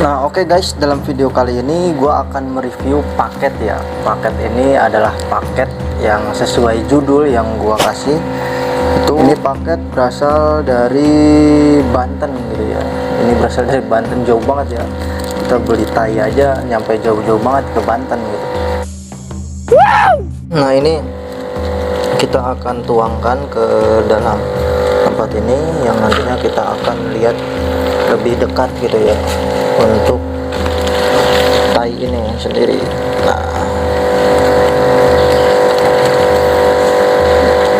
Nah, oke guys, dalam video kali ini gua akan mereview paket ya. Paket ini adalah paket yang sesuai judul yang gua kasih. Ini paket berasal dari Banten gitu ya. Ini berasal dari Banten, jauh banget ya. Kita beli tai aja nyampe jauh-jauh banget ke Banten gitu. Nah, ini kita akan tuangkan ke dalam tempat ini yang nantinya kita akan lihat lebih dekat gitu ya untuk tai ini sendiri. Nah,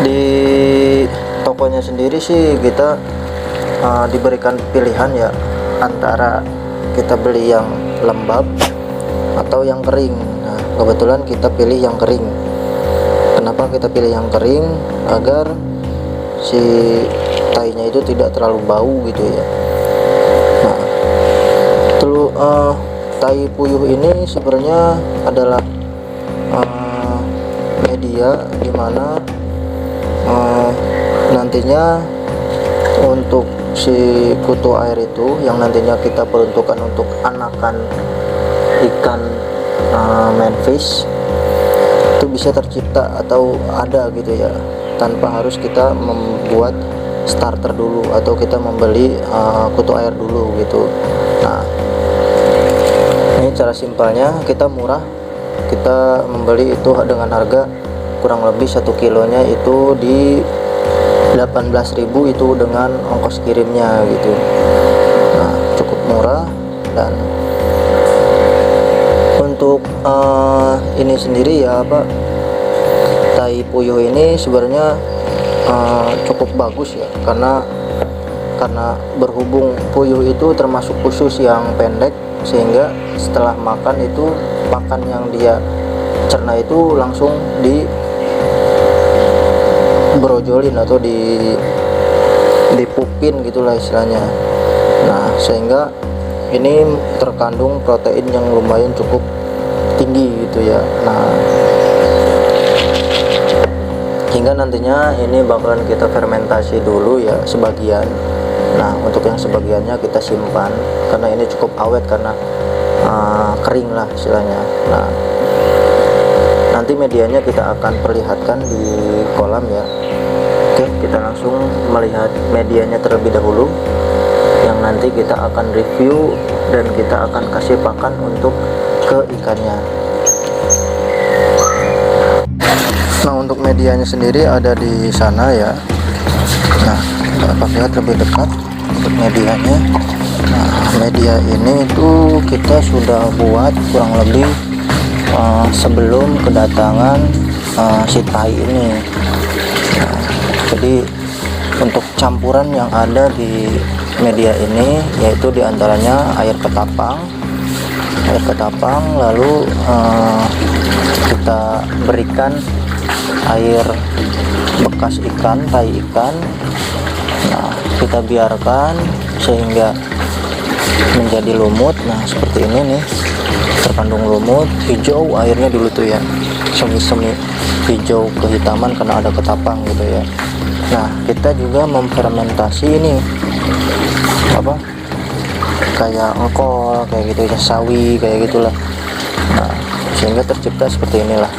di tokonya sendiri sih kita diberikan pilihan ya antara kita beli yang lembab atau yang kering. Nah, kebetulan kita pilih yang kering. Kenapa kita pilih yang kering? Agar si tainya itu tidak terlalu bau gitu ya. Nah, tai puyuh ini sebenarnya adalah media dimana nantinya untuk si kutu air itu yang nantinya kita peruntukkan untuk anakan ikan manfish itu bisa tercipta atau ada gitu ya, tanpa harus kita membuat starter dulu atau kita membeli kutu air dulu gitu. Nah, ini cara simpelnya, kita murah, kita membeli itu dengan harga kurang lebih 1 kilonya itu di 18.000 itu dengan ongkos kirimnya gitu. Nah, cukup murah. Dan untuk ini sendiri ya tai puyuh ini sebenarnya cukup bagus ya, karena berhubung puyuh itu termasuk khusus yang pendek, sehingga setelah makan itu pakan yang dia cerna itu langsung di brojolin atau dipupin gitulah istilahnya. Nah, sehingga ini terkandung protein yang lumayan cukup tinggi gitu ya. Nah, hingga nantinya ini bakalan kita fermentasi dulu ya sebagian. Nah, untuk yang sebagiannya kita simpan karena ini cukup awet, karena kering lah istilahnya. Nah, nanti medianya kita akan perlihatkan di kolam ya. Oke, kita langsung melihat medianya terlebih dahulu, yang nanti kita akan review dan kita akan kasih pakan untuk ke ikannya. Nah, untuk medianya sendiri ada di sana ya. Nah, kita akan lihat lebih dekat untuk medianya. Nah, media ini itu kita sudah buat kurang lebih sebelum kedatangan si tai ini. Nah, jadi untuk campuran yang ada di media ini yaitu diantaranya air ketapang, lalu kita berikan air bekas ikan, tai ikan. Nah, kita biarkan sehingga menjadi lumut. Nah, seperti ini nih, terkandung lumut hijau airnya dulu tuh ya, semi hijau kehitaman karena ada ketapang gitu ya. Nah, kita juga memfermentasi ini kayak engkol kayak gitu ya, sawi kayak gitulah. Nah, sehingga tercipta seperti inilah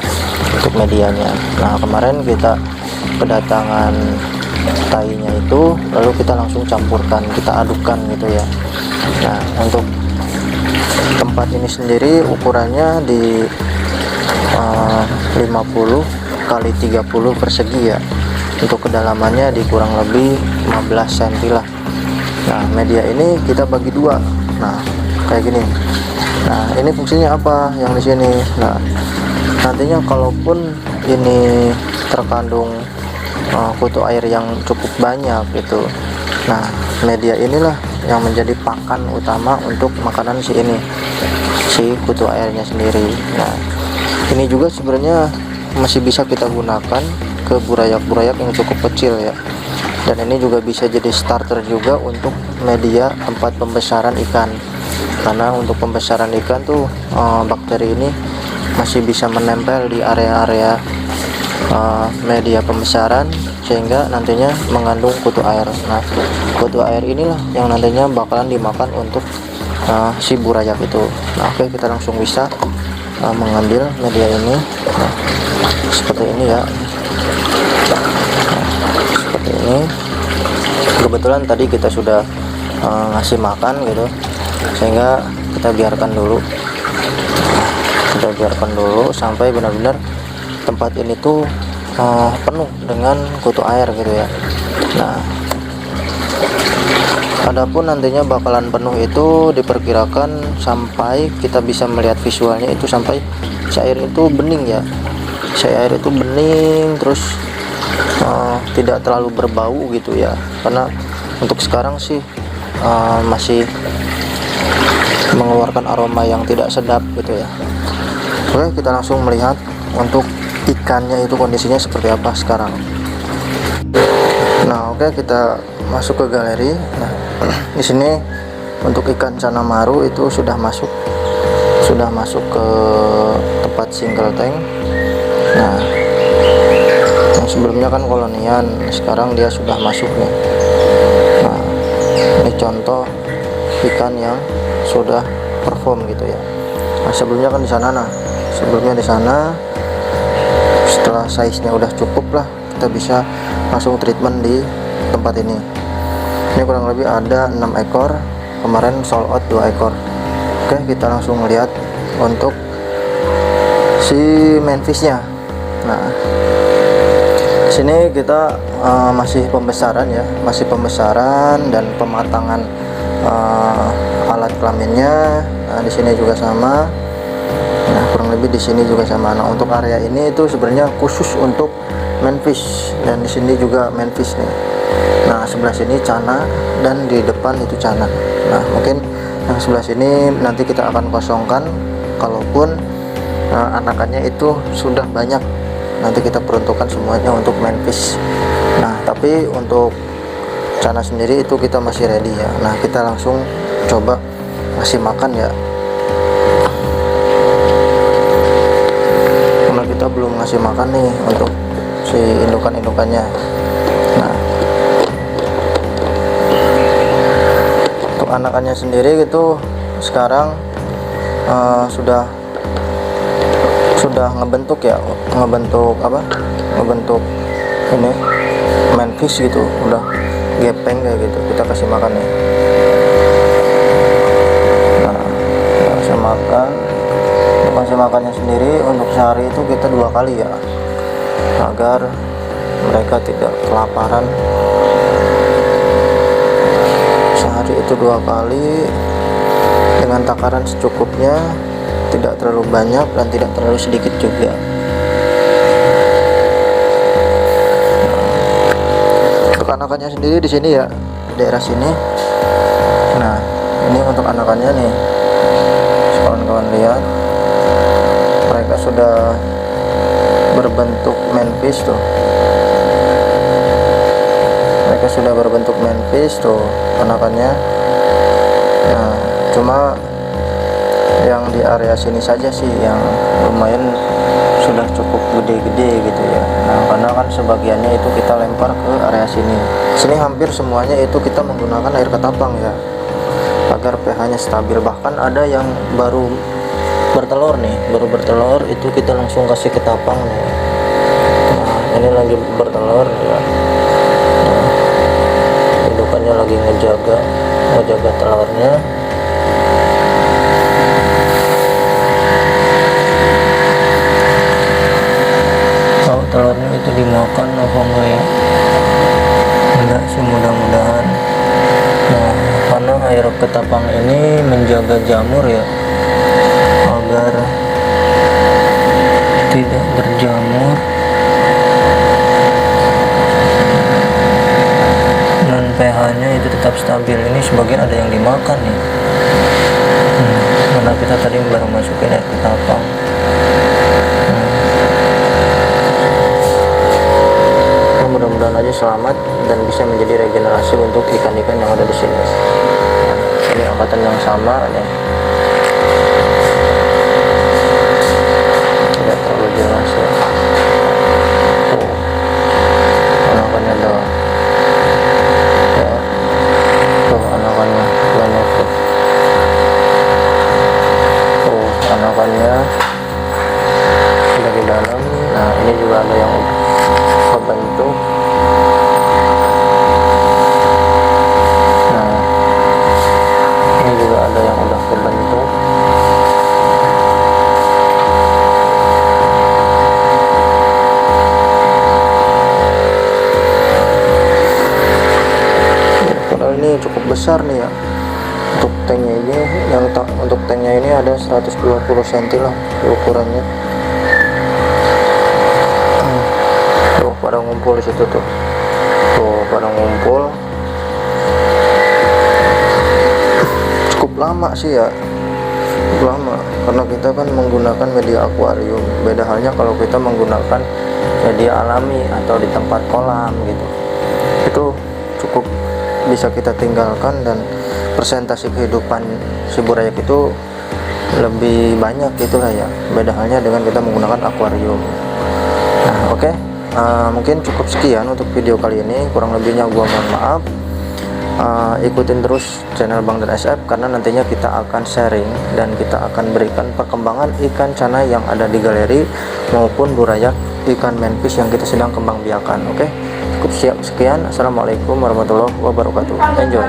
untuk medianya. Nah, kemarin kita kedatangan tainya itu, lalu kita langsung campurkan, kita adukkan gitu ya. Nah, untuk tempat ini sendiri ukurannya di 50 kali 30 persegi ya. Untuk kedalamannya di kurang lebih 15 cm lah. Nah, media ini kita bagi dua. Nah, kayak gini. Nah, ini fungsinya apa yang di sini? Nah, nantinya kalaupun ini terkandung kutu air yang cukup banyak gitu, nah media inilah yang menjadi pakan utama untuk makanan si kutu airnya sendiri. Nah, ini juga sebenarnya masih bisa kita gunakan ke burayak-burayak yang cukup kecil ya, dan ini juga bisa jadi starter juga untuk media tempat pembesaran ikan, karena untuk pembesaran ikan tuh bakteri ini masih bisa menempel di area-area media pembesaran, sehingga nantinya mengandung kutu air. Nah, kutu air inilah yang nantinya bakalan dimakan untuk si burayak itu. Nah, oke, kita langsung bisa mengambil media ini. Nah, seperti ini ya. Nah, seperti ini. Kebetulan tadi kita sudah ngasih makan gitu, sehingga kita biarkan dulu. Kita biarkan dulu sampai benar-benar tempat ini tuh penuh dengan kutu air gitu ya. Nah, adapun nantinya bakalan penuh itu diperkirakan sampai kita bisa melihat visualnya itu sampai si air itu bening ya. Si air itu bening terus tidak terlalu berbau gitu ya. Karena untuk sekarang sih masih mengeluarkan aroma yang tidak sedap gitu ya. Oke, kita langsung melihat untuk ikannya itu kondisinya seperti apa sekarang. Nah, oke, kita masuk ke galeri. Nah, di sini untuk ikan cana maru itu sudah masuk ke tempat single tank. Nah, yang sebelumnya kan kolonian, sekarang dia sudah masuk nih. Nah, ini contoh ikan yang sudah perform gitu ya. Nah, sebelumnya kan di sana. Nah, sebelumnya di sana, setelah size-nya udah cukup lah, kita bisa langsung treatment di tempat ini. Ini kurang lebih ada 6 ekor, kemarin sold out 2 ekor. Oke, kita langsung lihat untuk si manfishnya. Nah, sini kita masih pembesaran ya, masih pembesaran dan pematangan alat kelaminnya. Nah, di sini juga sama. Nah, kurang lebih di sini juga sama. Nah, untuk area ini itu sebenarnya khusus untuk manfish, dan di sini juga manfish nih. Nah, sebelah sini cana dan di depan itu cana. Nah, mungkin yang sebelah sini nanti kita akan kosongkan, kalaupun anakannya itu sudah banyak, nanti kita peruntukkan semuanya untuk manfish. Nah, tapi untuk cana sendiri itu kita masih ready ya. Nah, kita langsung coba ngasih makan ya. Karena kita belum ngasih makan nih untuk si indukan-indukannya. Nah, untuk anakannya sendiri gitu sekarang sudah ngebentuk ya, ngebentuk ini manfish gitu, udah gepeng kayak gitu. Kita kasih makan nih. Nah, kita kasih makan. Untuk kasih makannya sendiri untuk sehari itu kita 2 kali ya, agar mereka tidak kelaparan. Sehari itu 2 kali dengan takaran secukupnya, tidak terlalu banyak dan tidak terlalu sedikit juga. Untuk anakannya sendiri di sini ya, di daerah sini. Nah, ini untuk anakannya nih, kawan-kawan lihat, mereka sudah berbentuk manfish tuh. Mereka sudah berbentuk manfish tuh anakannya. Nah, cuma yang di area sini saja sih yang lumayan sudah cukup gede-gede gitu ya. Nah, karena kan sebagiannya itu kita lempar ke area sini. Sini hampir semuanya itu kita menggunakan air ketapang ya, agar pH-nya stabil. Bahkan ada yang baru bertelur nih, itu kita langsung kasih ketapang nih. Nah, ini lagi bertelur ya. Nah, indukannya lagi ngejaga telurnya. Telurnya itu dimakan apa enggak ya? Enggak sih, mudah-mudahan. Nah, karena air ketapang ini menjaga jamur ya, agar tidak berjamur dan pH-nya itu tetap stabil. Ini sebagian ada yang dimakan nih. Karena kita tadi baru masukin air ketapang. Mudah-mudahan aja selamat dan bisa menjadi regenerasi untuk ikan-ikan yang ada di sini. Nah, ini angkatan yang sama nih. Tidak terlalu jelas ya. Anakannya doang. Ya. Tuh anakannya benefit. kehidupannya ada di dalam. Nah ini juga ada yang udah kebentuk. Nah ini juga ada yang udah kebentuk. Padahal ini cukup besar nih ya untuk tanknya ini. Untuk tanknya ini ada 120 cm lah ukurannya. Tuh pada ngumpul di situ tuh pada ngumpul. Cukup lama sih ya, cukup lama karena kita kan menggunakan media akuarium. Beda halnya kalau kita menggunakan media alami atau di tempat kolam gitu, itu cukup bisa kita tinggalkan dan persentase kehidupan si burayak itu lebih banyak gitulah ya. Beda halnya dengan kita menggunakan akuarium. Nah oke, mungkin cukup sekian untuk video kali ini. Kurang lebihnya gua mohon maaf. Ikutin terus channel Bang dan SF karena nantinya kita akan sharing dan kita akan berikan perkembangan ikan cana yang ada di galeri maupun burayak ikan manfish yang kita sedang kembang biakan. Oke, cukup sekian. Assalamualaikum warahmatullahi wabarakatuh. Enjoy.